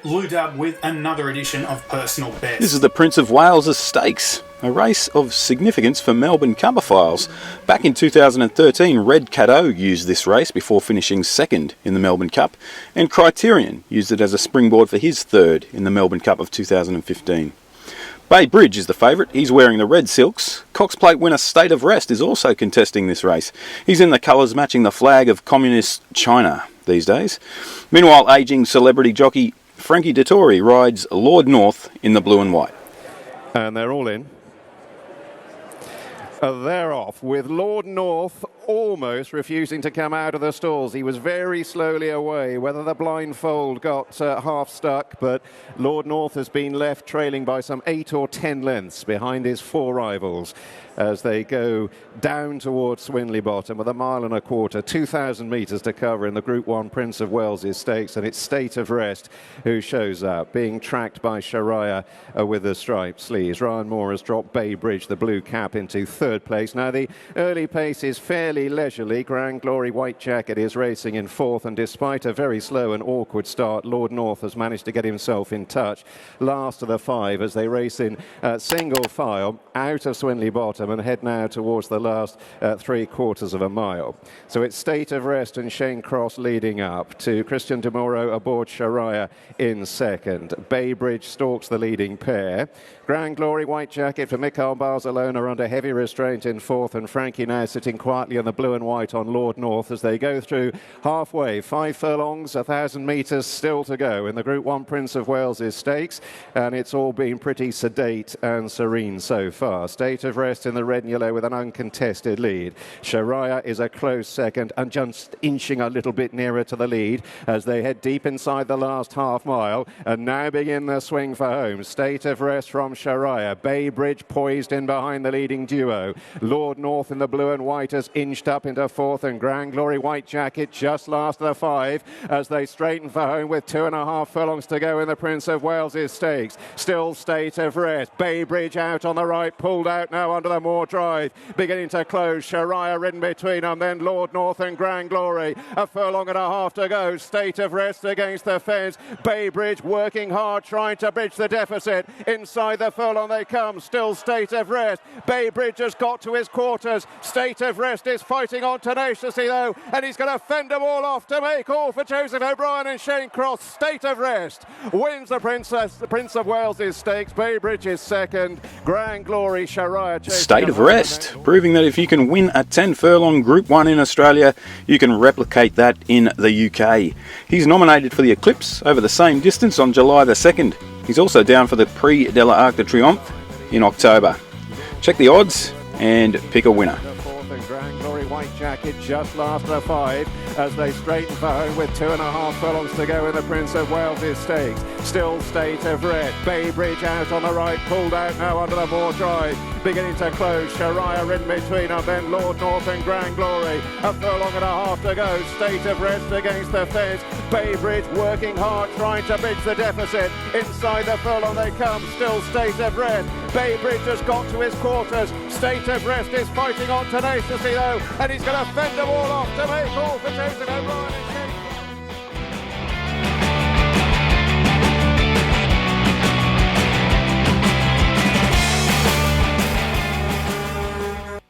Lou Dub with another edition of Personal Best. This is the Prince of Wales' Stakes, a race of significance for Melbourne Cupophiles. Back in 2013, Red Cadeau used this race before finishing second in the Melbourne Cup, and Criterion used it as a springboard for his third in the Melbourne Cup of 2015. Bay Bridge is the favourite. He's wearing the red silks. Cox Plate winner State of Rest is also contesting this race. He's in the colours matching the flag of Communist China these days. Meanwhile, ageing celebrity jockey Frankie Dettori rides Lord North in the blue and white. And they're all in. They're off with Lord North almost refusing to come out of the stalls. He was very slowly away, whether the blindfold got half stuck, but Lord North has been left trailing by some 8 or 10 lengths behind his 4 rivals as they go down towards Swinley Bottom with 1.25 miles, 2,000 metres to cover in the Group 1 Prince of Wales' Stakes, and it's State of Rest who shows up, being tracked by Shahryar with the striped sleeves. Ryan Moore has dropped Bay Bridge, the blue cap, into 3rd place. Now the early pace is fairly leisurely. Grand Glory White Jacket is racing in 4th, and despite a very slow and awkward start, Lord North has managed to get himself in touch. Last of the 5 as they race in single file out of Swinley Bottom and head now towards the last 3/4 of a mile. So it's State of Rest and Shane Cross leading up to Christian De Moro aboard Shahryar in 2nd. Bay Bridge stalks the leading pair. Grand Glory White Jacket for Mikhail Barcelona under heavy restraint in 4th, and Frankie now sitting quietly on the blue and white on Lord North as they go through halfway. 5 furlongs, 1,000 metres still to go in the Group 1 Prince of Wales' Stakes, and it's all been pretty sedate and serene so far. State of Rest in the red and yellow with an uncontested lead. Shahryar is a close second and just inching a little bit nearer to the lead as they head deep inside the last half mile and now begin the swing for home. State of Rest from Shahryar. Bay Bridge poised in behind the leading duo. Lord North in the blue and white has inched up into 4th, and Grand Glory White Jacket just last of the 5 as they straighten for home with 2.5 furlongs to go in the Prince of Wales' Stakes. Still State of Rest. Bay Bridge out on the right, pulled out now under the Moor Drive, beginning to close. Shahryar ridden between them, then Lord North and Grand Glory. 1.5 furlongs to go. State of Rest against the fence. Bay Bridge working hard, trying to bridge the deficit. Inside the furlong they come. Still State of Rest. Bay Bridge has got to his quarters. State of Rest is fighting on tenaciously though, and he's going to fend them all off to make all for Joseph O'Brien and Shane Cross. State of Rest wins the Prince of Wales' Stakes. Bay Bridge is 2nd. Grand Glory Shahryar. State of Rest, proving that if you can win a 10 furlong Group 1 in Australia, you can replicate that in the UK. He's nominated for the Eclipse over the same distance on July the 2nd. He's also down for the Prix de l'Arc de Triomphe in October. Check the odds and pick a winner. Grand Glory White Jacket just last of the 5 as they straighten for home with 2.5 furlongs to go in the Prince of Wales' Stakes. Still State of Rest. Bay Bridge out on the right, pulled out now under the Moor Drive, beginning to close. Shahryar ridden between them, then Lord North and Grand Glory. 1.5 furlongs to go. State of Rest against the fence. Bay Bridge working hard, trying to bridge the deficit. Inside the furlong they come. Still State of Rest. Bay Bridge has got to his quarters. State of Rest is fighting on tenaciously though, and he's going to fend them all off to make all for Joseph O'Brien.